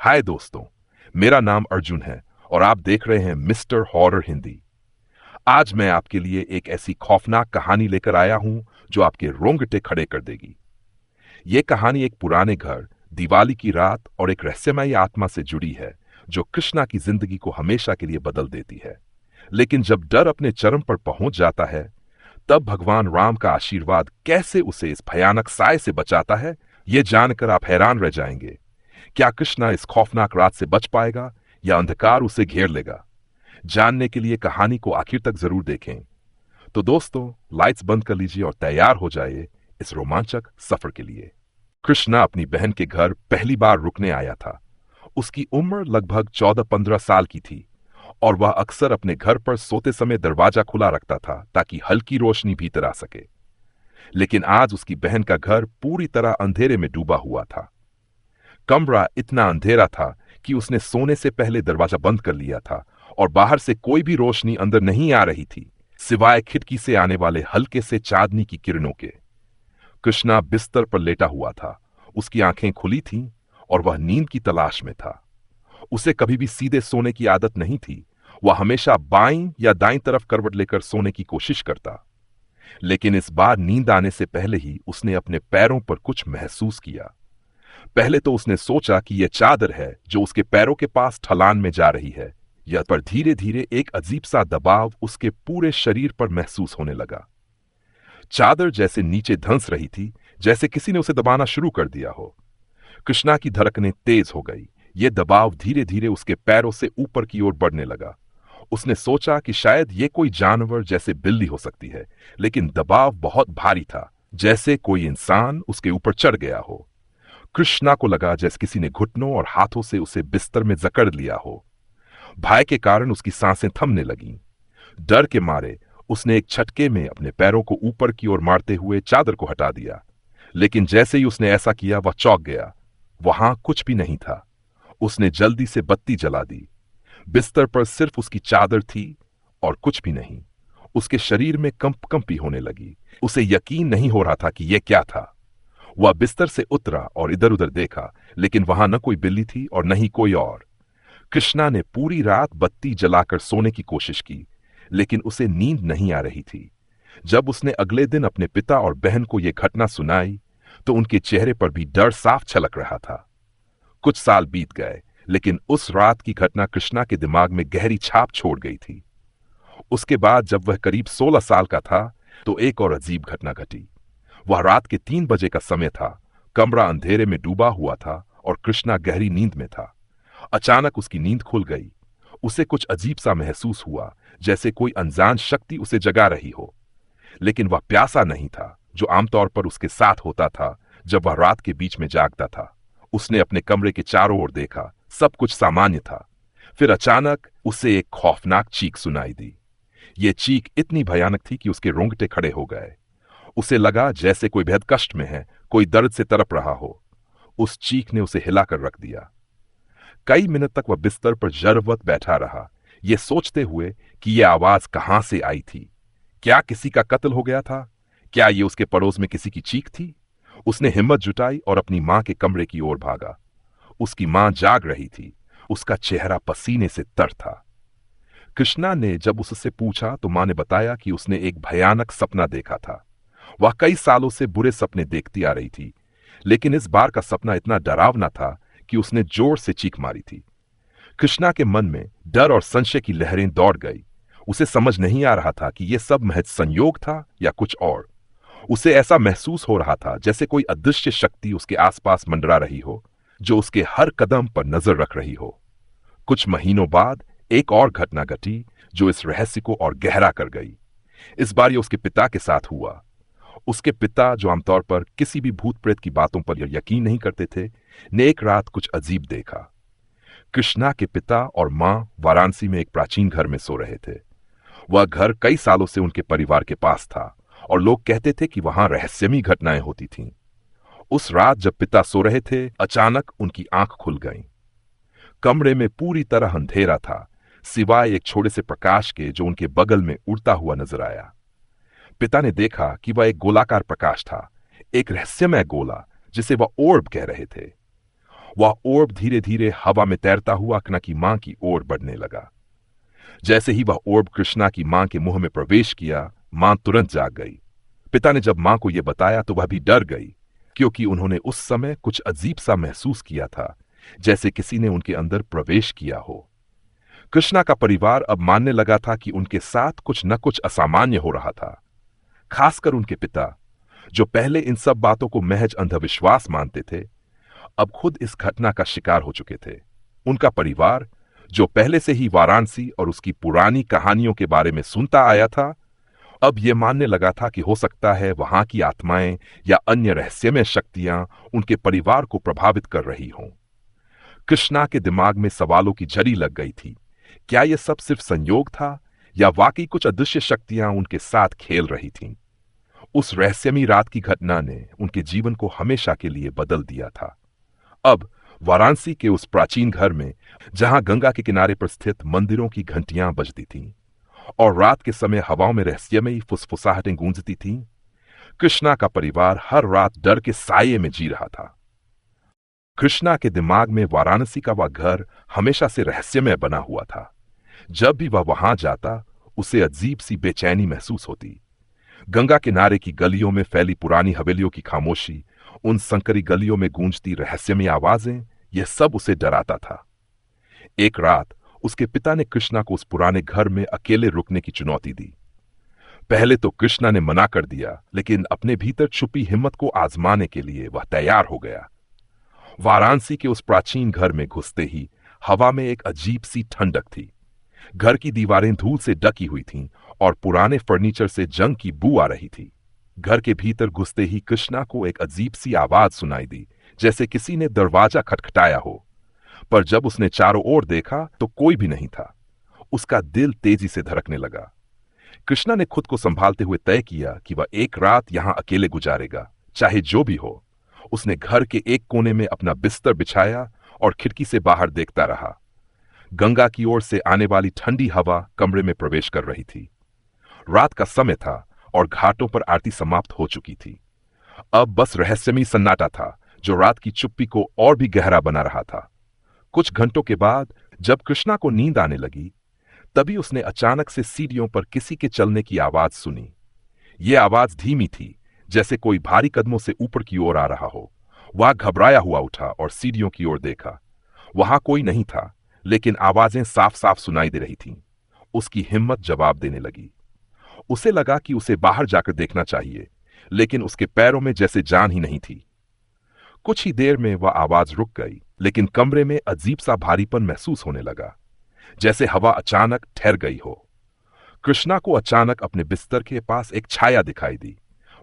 हाय दोस्तों, मेरा नाम अर्जुन है और आप देख रहे हैं मिस्टर हॉरर हिंदी। आज मैं आपके लिए एक ऐसी खौफनाक कहानी लेकर आया हूं जो आपके रोंगटे खड़े कर देगी। ये कहानी एक पुराने घर, दिवाली की रात और एक रहस्यमयी आत्मा से जुड़ी है जो कृष्णा की जिंदगी को हमेशा के लिए बदल देती है। लेकिन जब डर अपने चरम पर पहुंच जाता है, तब भगवान राम का आशीर्वाद कैसे उसे इस भयानक साए से बचाता है, ये जानकर आप हैरान रह जाएंगे। क्या कृष्णा इस खौफनाक रात से बच पाएगा या अंधकार उसे घेर लेगा? जानने के लिए कहानी को आखिर तक जरूर देखें। तो दोस्तों, लाइट्स बंद कर लीजिए और तैयार हो जाइए इस रोमांचक सफर के लिए। कृष्णा अपनी बहन के घर पहली बार रुकने आया था। उसकी उम्र लगभग 14-15 साल की थी और वह अक्सर अपने घर पर सोते समय दरवाजा खुला रखता था ताकि हल्की रोशनी भीतर आ सके। लेकिन आज उसकी बहन का घर पूरी तरह अंधेरे में डूबा हुआ था। कमरा इतना अंधेरा था कि उसने सोने से पहले दरवाजा बंद कर लिया था और बाहर से कोई भी रोशनी अंदर नहीं आ रही थी, सिवाय खिड़की से आने वाले हल्के से चांदनी की किरणों के। कृष्णा बिस्तर पर लेटा हुआ था। उसकी आंखें खुली थीं और वह नींद की तलाश में था। उसे कभी भी सीधे सोने की आदत नहीं थी। वह हमेशा बाईं या दाईं तरफ करवट लेकर सोने की कोशिश करता। लेकिन इस बार नींद आने से पहले ही उसने अपने पैरों पर कुछ महसूस किया। पहले तो उसने सोचा कि यह चादर है जो उसके पैरों के पास ढलान में जा रही है, यह पर धीरे धीरे एक अजीब सा दबाव उसके पूरे शरीर पर महसूस होने लगा। चादर जैसे नीचे धंस रही थी, जैसे किसी ने उसे दबाना शुरू कर दिया हो। कृष्णा की धड़कनें तेज हो गई। यह दबाव धीरे धीरे उसके पैरों से ऊपर की ओर बढ़ने लगा। उसने सोचा कि शायद ये कोई जानवर जैसे बिल्ली हो सकती है, लेकिन दबाव बहुत भारी था, जैसे कोई इंसान उसके ऊपर चढ़ गया हो। कृष्णा को लगा जैसे किसी ने घुटनों और हाथों से उसे बिस्तर में जकड़ लिया हो। भय के कारण उसकी सांसें थमने लगीं। डर के मारे उसने एक झटके में अपने पैरों को ऊपर की ओर मारते हुए चादर को हटा दिया। लेकिन जैसे ही उसने ऐसा किया, वह चौंक गया। वहां कुछ भी नहीं था। उसने जल्दी से बत्ती जला दी। बिस्तर पर सिर्फ उसकी चादर थी और कुछ भी नहीं। उसके शरीर में कंपकंपी होने लगी। उसे यकीन नहीं हो रहा था कि यह क्या था। वह बिस्तर से उतरा और इधर उधर देखा, लेकिन वहां न कोई बिल्ली थी और न ही कोई और। कृष्णा ने पूरी रात बत्ती जलाकर सोने की कोशिश की, लेकिन उसे नींद नहीं आ रही थी। जब उसने अगले दिन अपने पिता और बहन को यह घटना सुनाई, तो उनके चेहरे पर भी डर साफ छलक रहा था। कुछ साल बीत गए, लेकिन उस रात की घटना कृष्णा के दिमाग में गहरी छाप छोड़ गई थी। उसके बाद जब वह करीब 16 साल का था, तो एक और अजीब घटना घटी। वह रात के 3 बजे का समय था। कमरा अंधेरे में डूबा हुआ था और कृष्णा गहरी नींद में था। अचानक उसकी नींद खुल गई। उसे कुछ अजीब सा महसूस हुआ, जैसे कोई अनजान शक्ति उसे जगा रही हो। लेकिन वह प्यासा नहीं था, जो आमतौर पर उसके साथ होता था जब वह रात के बीच में जागता था। उसने अपने कमरे के चारों ओर देखा, सब कुछ सामान्य था। फिर अचानक उसे एक खौफनाक चीख सुनाई दी। यह चीख इतनी भयानक थी कि उसके रोंगटे खड़े हो गए। उसे लगा जैसे कोई बेहद कष्ट में है, कोई दर्द से तड़प रहा हो। उस चीख ने उसे हिलाकर रख दिया। कई मिनट तक वह बिस्तर पर जड़वत बैठा रहा, यह सोचते हुए कि यह आवाज कहां से आई थी। क्या किसी का कत्ल हो गया था? क्या यह उसके पड़ोस में किसी की चीख थी? उसने हिम्मत जुटाई और अपनी मां के कमरे की ओर भागा। उसकी मां जाग रही थी। उसका चेहरा पसीने से तर था। कृष्णा ने जब उससे पूछा तो मां ने बताया कि उसने एक भयानक सपना देखा था। वह कई सालों से बुरे सपने देखती आ रही थी, लेकिन इस बार का सपना इतना डरावना था कि उसने जोर से चीख मारी थी। कृष्णा के मन में डर और संशय की लहरें दौड़ गई। उसे समझ नहीं आ रहा था कि यह सब महज संयोग था या कुछ और। उसे ऐसा महसूस हो रहा था जैसे कोई अदृश्य शक्ति उसके आसपास मंडरा रही हो, जो उसके हर कदम पर नजर रख रही हो। कुछ महीनों बाद एक और घटना घटी जो इस रहस्य को और गहरा कर गई। इस बार यह उसके पिता के साथ हुआ। उसके पिता, जो आमतौर पर किसी भी भूत प्रेत की बातों पर यकीन नहीं करते थे, ने एक रात कुछ अजीब देखा। कृष्णा के पिता और मां वाराणसी में एक प्राचीन घर में सो रहे थे। वह घर कई सालों से उनके परिवार के पास था और लोग कहते थे कि वहां रहस्यमयी घटनाएं होती थीं। उस रात जब पिता सो रहे थे, अचानक उनकी आंख खुल गई। कमरे में पूरी तरह अंधेरा था, सिवाय एक छोटे से प्रकाश के जो उनके बगल में उड़ता हुआ नजर आया। पिता ने देखा कि वह एक गोलाकार प्रकाश था, एक रहस्यमय गोला जिसे वह ओर्ब कह रहे थे। वह ओर्ब धीरे धीरे हवा में तैरता हुआ कृष्णा की मां की ओर बढ़ने लगा। जैसे ही वह ओर्ब कृष्णा की मां के मुंह में प्रवेश किया, मां तुरंत जाग गई। पिता ने जब मां को यह बताया तो वह भी डर गई, क्योंकि उन्होंने उस समय कुछ अजीब सा महसूस किया था, जैसे किसी ने उनके अंदर प्रवेश किया हो। कृष्णा का परिवार अब मानने लगा था कि उनके साथ कुछ न कुछ असामान्य हो रहा था। खासकर उनके पिता, जो पहले इन सब बातों को महज अंधविश्वास मानते थे, अब खुद इस घटना का शिकार हो चुके थे। उनका परिवार, जो पहले से ही वाराणसी और उसकी पुरानी कहानियों के बारे में सुनता आया था, अब यह मानने लगा था कि हो सकता है वहां की आत्माएं या अन्य रहस्यमय शक्तियां उनके परिवार को प्रभावित कर रही हों। कृष्णा के दिमाग में सवालों की झड़ी लग गई थी। क्या यह सब सिर्फ संयोग था, या वाकई कुछ अदृश्य शक्तियां उनके साथ खेल रही थीं? उस रहस्यमयी रात की घटना ने उनके जीवन को हमेशा के लिए बदल दिया था। अब वाराणसी के उस प्राचीन घर में, जहां गंगा के किनारे पर स्थित मंदिरों की घंटियां बजती थीं और रात के समय हवाओं में रहस्यमयी फुसफुसाहटें गूंजती थीं, कृष्णा का परिवार हर रात डर के साये में जी रहा था। कृष्णा के दिमाग में वाराणसी का वह घर हमेशा से रहस्यमय बना हुआ था। जब भी वह वहां जाता, उसे अजीब सी बेचैनी महसूस होती। गंगा किनारे की गलियों में फैली पुरानी हवेलियों की खामोशी, उन संकरी गलियों में गूंजती रहस्यमयी आवाजें, यह सब उसे डराता था। एक रात उसके पिता ने कृष्णा को उस पुराने घर में अकेले रुकने की चुनौती दी। पहले तो कृष्णा ने मना कर दिया, लेकिन अपने भीतर छुपी हिम्मत को आजमाने के लिए वह तैयार हो गया। वाराणसी के उस प्राचीन घर में घुसते ही हवा में एक अजीब सी ठंडक थी। घर की दीवारें धूल से ढकी हुई थीं और पुराने फर्नीचर से जंग की बू आ रही थी। घर के भीतर घुसते ही कृष्णा को एक अजीब सी आवाज सुनाई दी, जैसे किसी ने दरवाजा खटखटाया हो। पर जब उसने चारों ओर देखा तो कोई भी नहीं था। उसका दिल तेजी से धड़कने लगा। कृष्णा ने खुद को संभालते हुए तय किया कि वह एक रात यहां अकेले गुजारेगा, चाहे जो भी हो। उसने घर के एक कोने में अपना बिस्तर बिछाया और खिड़की से बाहर देखता रहा। गंगा की ओर से आने वाली ठंडी हवा कमरे में प्रवेश कर रही थी। रात का समय था और घाटों पर आरती समाप्त हो चुकी थी। अब बस रहस्यमयी सन्नाटा था, जो रात की चुप्पी को और भी गहरा बना रहा था। कुछ घंटों के बाद जब कृष्णा को नींद आने लगी, तभी उसने अचानक से सीढ़ियों पर किसी के चलने की आवाज सुनी। यह आवाज धीमी थी, जैसे कोई भारी कदमों से ऊपर की ओर आ रहा हो। वह घबराया हुआ उठा और सीढ़ियों की ओर देखा। वहां कोई नहीं था, लेकिन आवाजें साफ साफ सुनाई दे रही थीं। उसकी हिम्मत जवाब देने लगी। उसे लगा कि उसे बाहर जाकर देखना चाहिए, लेकिन उसके पैरों में जैसे जान ही नहीं थी। कुछ ही देर में वह आवाज रुक गई, लेकिन कमरे में अजीब सा भारीपन महसूस होने लगा, जैसे हवा अचानक ठहर गई हो। कृष्णा को अचानक अपने बिस्तर के पास एक छाया दिखाई दी।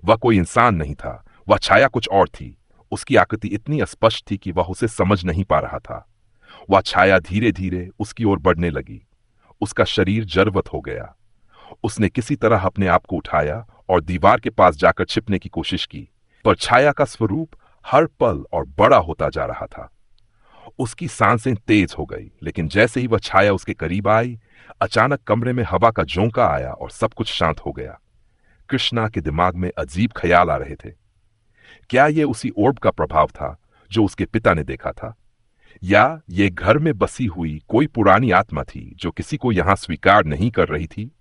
वह कोई इंसान नहीं था, वह छाया कुछ और थी। उसकी आकृति इतनी स्पष्ट थी कि वह उसे समझ नहीं पा रहा था। वह छाया धीरे धीरे उसकी ओर बढ़ने लगी। उसका शरीर जड़वत हो गया। उसने किसी तरह अपने आप को उठाया और दीवार के पास जाकर छिपने की कोशिश की, पर छाया का स्वरूप हर पल और बड़ा होता जा रहा था। उसकी सांसें तेज हो गई, लेकिन जैसे ही वह छाया उसके करीब आई, अचानक कमरे में हवा का झोंका आया और सब कुछ शांत हो गया। कृष्णा के दिमाग में अजीब ख्याल आ रहे थे। क्या यह उसी ओर्ब का प्रभाव था जो उसके पिता ने देखा था, या ये घर में बसी हुई कोई पुरानी आत्मा थी जो किसी को यहां स्वीकार नहीं कर रही थी?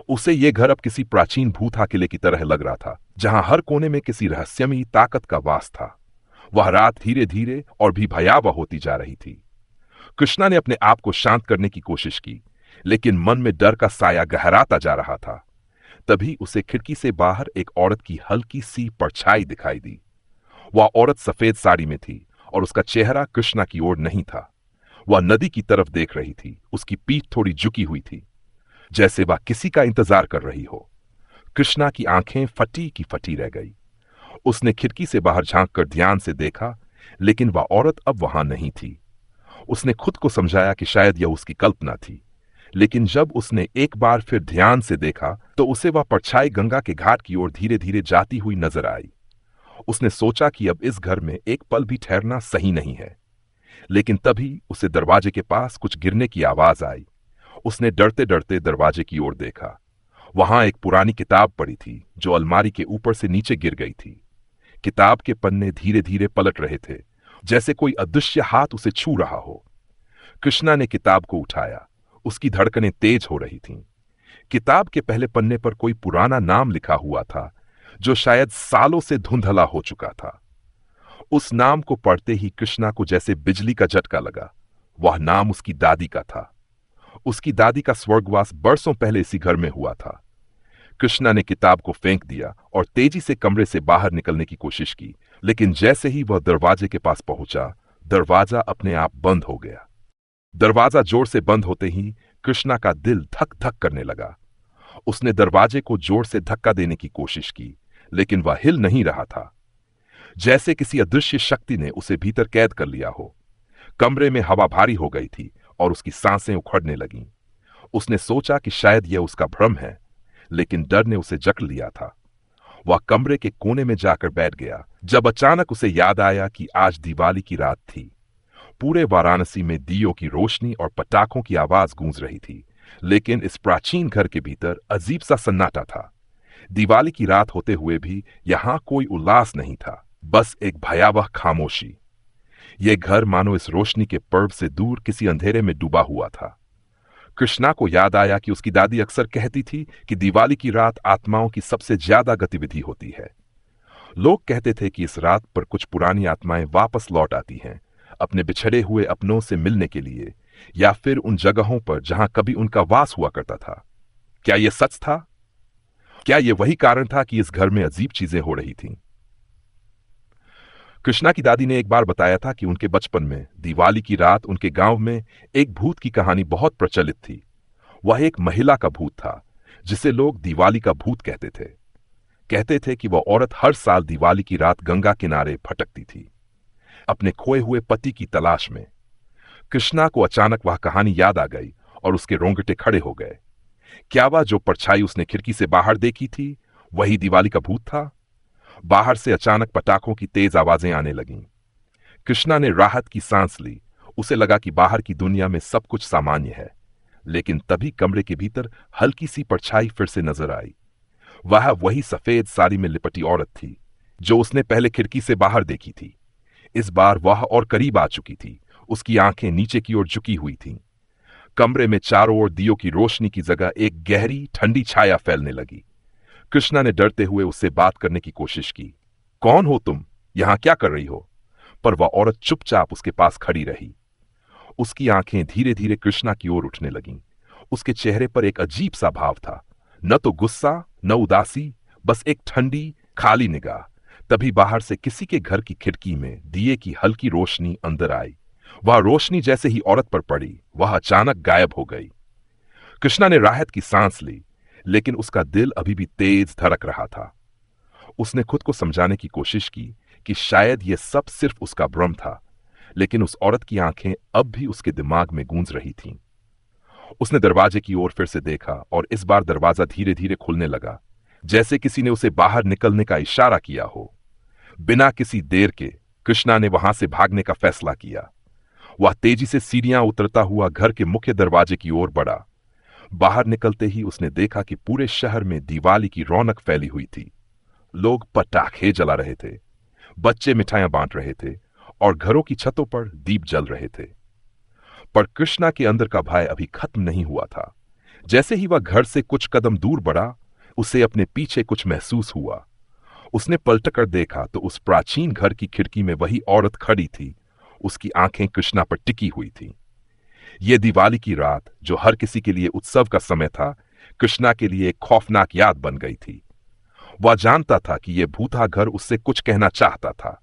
उसे ये घर अब किसी प्राचीन भूत किले की तरह लग रहा था, जहां हर कोने में किसी रहस्यमयी ताकत का वास था। वह रात धीरे धीरे और भी भयावह होती जा रही थी। कृष्णा ने अपने आप को शांत करने की कोशिश की, लेकिन मन में डर का साया गहराता जा रहा था। तभी उसे खिड़की से बाहर एक औरत की हल्की सी परछाई दिखाई दी। वह औरत सफेद साड़ी में थी और उसका चेहरा कृष्णा की ओर नहीं था। वह नदी की तरफ देख रही थी। उसकी पीठ थोड़ी झुकी हुई थी, जैसे वह किसी का इंतजार कर रही हो। कृष्णा की आंखें फटी की फटी रह गई। उसने खिड़की से बाहर झांककर ध्यान से देखा, लेकिन वह औरत अब वहां नहीं थी। उसने खुद को समझाया कि शायद यह उसकी कल्पना थी, लेकिन जब उसने एक बार फिर ध्यान से देखा तो उसे वह परछाई गंगा के घाट की ओर धीरे धीरे जाती हुई नजर आई। उसने सोचा कि अब इस घर में एक पल भी ठहरना सही नहीं है, लेकिन तभी उसे दरवाजे के पास कुछ गिरने की आवाज आई। उसने डरते डरते दरवाजे की ओर देखा। वहां एक पुरानी किताब पड़ी थी जो अलमारी के ऊपर से नीचे गिर गई थी। किताब के पन्ने धीरे धीरे पलट रहे थे जैसे कोई अदृश्य हाथ उसे छू रहा हो। कृष्णा ने किताब को उठाया। उसकी धड़कनें तेज हो रही थीं। किताब के पहले पन्ने पर कोई पुराना नाम लिखा हुआ था, जो शायद सालों से धुंधला हो चुका था। उस नाम को पढ़ते ही कृष्णा को जैसे बिजली का झटका लगा। वह नाम उसकी दादी का था। उसकी दादी का स्वर्गवास बरसों पहले इसी घर में हुआ था। कृष्णा ने किताब को फेंक दिया और तेजी से कमरे से बाहर निकलने की कोशिश की, लेकिन जैसे ही वह दरवाजे के पास पहुंचा, दरवाजा अपने आप बंद हो गया। दरवाजा जोर से बंद होते ही कृष्णा का दिल धक धक करने लगा। उसने दरवाजे को जोर से धक्का देने की कोशिश की, लेकिन वह हिल नहीं रहा था। जैसे किसी अदृश्य शक्ति ने उसे भीतर कैद कर लिया हो। कमरे में हवा भारी हो गई थी और उसकी सांसें उखड़ने लगीं। उसने सोचा कि शायद यह उसका भ्रम है, लेकिन डर ने उसे जकड़ लिया था। वह कमरे के कोने में जाकर बैठ गया, जब अचानक उसे याद आया कि आज दिवाली की रात थी। पूरे वाराणसी में दियों की रोशनी और पटाखों की आवाज गूंज रही थी, लेकिन इस प्राचीन घर के भीतर अजीब सा सन्नाटा था। दिवाली की रात होते हुए भी यहां कोई उल्लास नहीं था, बस एक भयावह खामोशी। यह घर मानो इस रोशनी के पर्व से दूर किसी अंधेरे में डूबा हुआ था। कृष्णा को याद आया कि उसकी दादी अक्सर कहती थी कि दिवाली की रात आत्माओं की सबसे ज्यादा गतिविधि होती है। लोग कहते थे कि इस रात पर कुछ पुरानी आत्माएं वापस लौट आती हैं, अपने बिछड़े हुए अपनों से मिलने के लिए, या फिर उन जगहों पर जहां कभी उनका वास हुआ करता था। क्या यह सच था? क्या यह वही कारण था कि इस घर में अजीब चीजें हो रही थीं? कृष्णा की दादी ने एक बार बताया था कि उनके बचपन में दिवाली की रात उनके गांव में एक भूत की कहानी बहुत प्रचलित थी। वह एक महिला का भूत था, जिसे लोग दिवाली का भूत कहते थे। कहते थे कि वह औरत हर साल दिवाली की रात गंगा किनारे भटकती थी, अपने खोए हुए पति की तलाश में। कृष्णा को अचानक वह कहानी याद आ गई और उसके रोंगटे खड़े हो गए। क्या वह जो परछाई उसने खिड़की से बाहर देखी थी, वही दिवाली का भूत था? बाहर से अचानक पटाखों की तेज आवाजें आने लगीं। कृष्णा ने राहत की सांस ली। उसे लगा कि बाहर की दुनिया में सब कुछ सामान्य है, लेकिन तभी कमरे के भीतर हल्की सी परछाई फिर से नजर आई। वह वही सफेद साड़ी में लिपटी औरत थी, जो उसने पहले खिड़की से बाहर देखी थी। इस बार वह और करीब आ चुकी थी। उसकी आंखें नीचे की ओर झुकी हुई थीं। कमरे में चारों ओर दियों की रोशनी की जगह एक गहरी ठंडी छाया फैलने लगी। कृष्णा ने डरते हुए उससे बात करने की कोशिश की। कौन हो तुम? यहां क्या कर रही हो? पर वह औरत चुपचाप उसके पास खड़ी रही। उसकी आंखें धीरे धीरे कृष्णा की ओर उठने लगीं। उसके चेहरे पर एक अजीब सा भाव था, न तो गुस्सा न उदासी, बस एक ठंडी खाली निगाह। तभी बाहर से किसी के घर की खिड़की में दिए की हल्की रोशनी अंदर आई। वह रोशनी जैसे ही औरत पर पड़ी, वह अचानक गायब हो गई। कृष्णा ने राहत की सांस ली, लेकिन उसका दिल अभी भी तेज धड़क रहा था। उसने खुद को समझाने की कोशिश की कि शायद यह सब सिर्फ उसका भ्रम था, लेकिन उस औरत की आंखें अब भी उसके दिमाग में गूंज रही थीं। उसने दरवाजे की ओर फिर से देखा और इस बार दरवाजा धीरे धीरे खुलने लगा, जैसे किसी ने उसे बाहर निकलने का इशारा किया हो। बिना किसी देर के कृष्णा ने वहां से भागने का फैसला किया। वह तेजी से सीढ़ियां उतरता हुआ घर के मुख्य दरवाजे की ओर बढ़ा। बाहर निकलते ही उसने देखा कि पूरे शहर में दिवाली की रौनक फैली हुई थी। लोग पटाखे जला रहे थे, बच्चे मिठाइयां बांट रहे थे और घरों की छतों पर दीप जल रहे थे। पर कृष्णा के अंदर का भय अभी खत्म नहीं हुआ था। जैसे ही वह घर से कुछ कदम दूर बढ़ा, उसे अपने पीछे कुछ महसूस हुआ। उसने पलटकर देखा तो उस प्राचीन घर की खिड़की में वही औरत खड़ी थी। उसकी आंखें कृष्णा पर टिकी हुई थीं। यह दिवाली की रात, जो हर किसी के लिए उत्सव का समय था, कृष्णा के लिए एक खौफनाक याद बन गई थी। वह जानता था कि यह भूता घर उससे कुछ कहना चाहता था,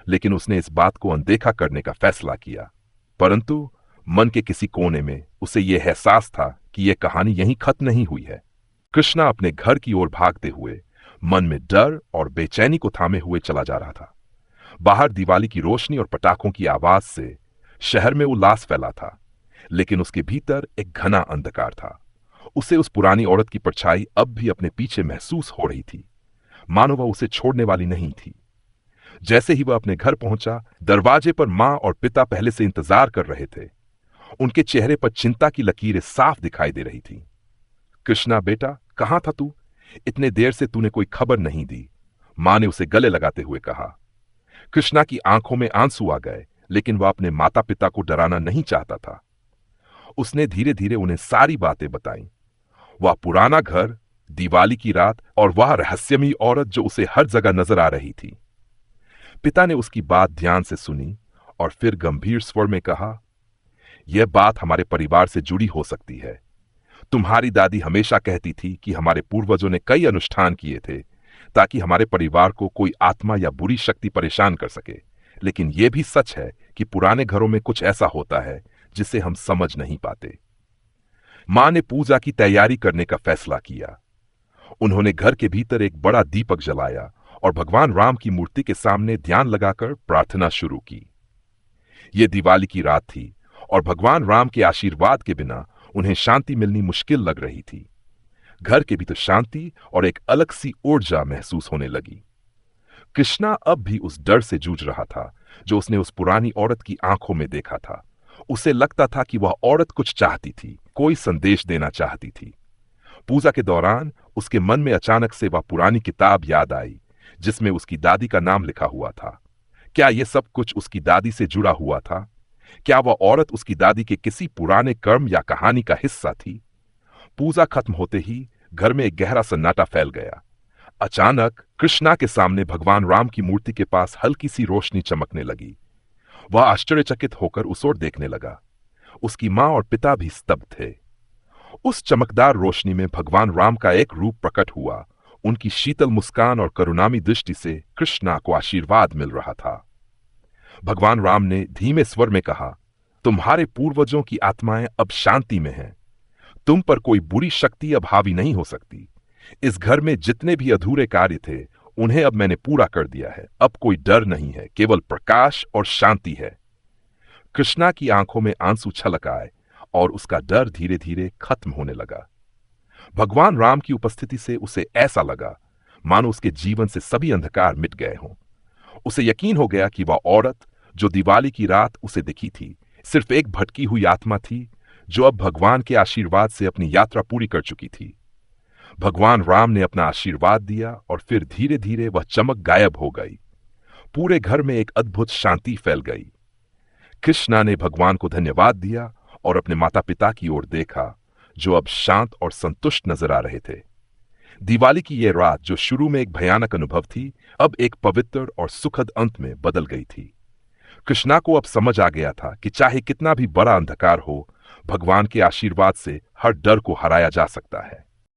लेकिन उसने इस बात को अनदेखा करने का फैसला किया। परंतु मन के किसी कोने में उसे यह एहसास था कि यह कहानी यहीं खत्म नहीं हुई है। कृष्णा अपने घर की ओर भागते हुए मन में डर और बेचैनी को थामे हुए चला जा रहा था। बाहर दिवाली की रोशनी और पटाखों की आवाज से शहर में उल्लास फैला था, लेकिन उसके भीतर एक घना अंधकार था। उसे उस पुरानी औरत की परछाई अब भी अपने पीछे महसूस हो रही थी, मानो वह उसे छोड़ने वाली नहीं थी। जैसे ही वह अपने घर पहुंचा, दरवाजे पर मां और पिता पहले से इंतजार कर रहे थे। उनके चेहरे पर चिंता की लकीरें साफ दिखाई दे रही थीं। कृष्णा बेटा, कहां था तू? इतने देर से तूने कोई खबर नहीं दी, मां ने उसे गले लगाते हुए कहा। कृष्णा की आंखों में आंसू आ गए, लेकिन वह अपने माता पिता को डराना नहीं चाहता था। उसने धीरे धीरे उन्हें सारी बातें बताईं। वह पुराना घर, दिवाली की रात और वह रहस्यमयी औरत जो उसे हर जगह नजर आ रही थी। पिता ने उसकी बात ध्यान से सुनी और फिर गंभीर स्वर में कहा, यह बात हमारे परिवार से जुड़ी हो सकती है। तुम्हारी दादी हमेशा कहती थी कि हमारे पूर्वजों ने कई अनुष्ठान किए थे ताकि हमारे परिवार को कोई आत्मा या बुरी शक्ति परेशान कर सके। लेकिन यह भी सच है कि पुराने घरों में कुछ ऐसा होता है जिसे हम समझ नहीं पाते। मां ने पूजा की तैयारी करने का फैसला किया। उन्होंने घर के भीतर एक बड़ा दीपक जलाया और भगवान राम की मूर्ति के सामने ध्यान लगाकर प्रार्थना शुरू की। यह दिवाली की रात थी और भगवान राम के आशीर्वाद के बिना उन्हें शांति मिलनी मुश्किल लग रही थी। घर के भीतर शांति और एक अलग सी ऊर्जा महसूस होने लगी। कृष्णा अब भी उस डर से जूझ रहा था जो उसने उस पुरानी औरत की आंखों में देखा था। उसे लगता था कि वह औरत कुछ चाहती थी, कोई संदेश देना चाहती थी। पूजा के दौरान उसके मन में अचानक से वह पुरानी किताब याद आई जिसमें उसकी दादी का नाम लिखा हुआ था। क्या यह सब कुछ उसकी दादी से जुड़ा हुआ था? क्या वह औरत उसकी दादी के किसी पुराने कर्म या कहानी का हिस्सा थी? पूजा खत्म होते ही घर में एक गहरा सन्नाटा फैल गया। अचानक कृष्णा के सामने भगवान राम की मूर्ति के पास हल्की सी रोशनी चमकने लगी। वह आश्चर्यचकित होकर उस ओर देखने लगा। उसकी मां और पिता भी स्तब्ध थे। उस चमकदार रोशनी में भगवान राम का एक रूप प्रकट हुआ। उनकी शीतल मुस्कान और करुणामयी दृष्टि से कृष्णा को आशीर्वाद मिल रहा था। भगवान राम ने धीमे स्वर में कहा, तुम्हारे पूर्वजों की आत्माएं अब शांति में हैं। तुम पर कोई बुरी शक्ति अब हावी नहीं हो सकती। इस घर में जितने भी अधूरे कार्य थे उन्हें अब मैंने पूरा कर दिया है। अब कोई डर नहीं है, केवल प्रकाश और शांति है। कृष्णा की आंखों में आंसू छलक आए और उसका डर धीरे धीरे खत्म होने लगा। भगवान राम की उपस्थिति से उसे ऐसा लगा मानो उसके जीवन से सभी अंधकार मिट गए हों। उसे यकीन हो गया कि वह औरत जो दिवाली की रात उसे दिखी थी सिर्फ एक भटकी हुई आत्मा थी जो अब भगवान के आशीर्वाद से अपनी यात्रा पूरी कर चुकी थी। भगवान राम ने अपना आशीर्वाद दिया और फिर धीरे धीरे वह चमक गायब हो गई। पूरे घर में एक अद्भुत शांति फैल गई। कृष्णा ने भगवान को धन्यवाद दिया और अपने माता पिता की ओर देखा जो अब शांत और संतुष्ट नजर आ रहे थे। दिवाली की यह रात जो शुरू में एक भयानक अनुभव थी अब एक पवित्र और सुखद अंत में बदल गई थी। कृष्णा को अब समझ आ गया था कि चाहे कितना भी बड़ा अंधकार हो, भगवान के आशीर्वाद से हर डर को हराया जा सकता है।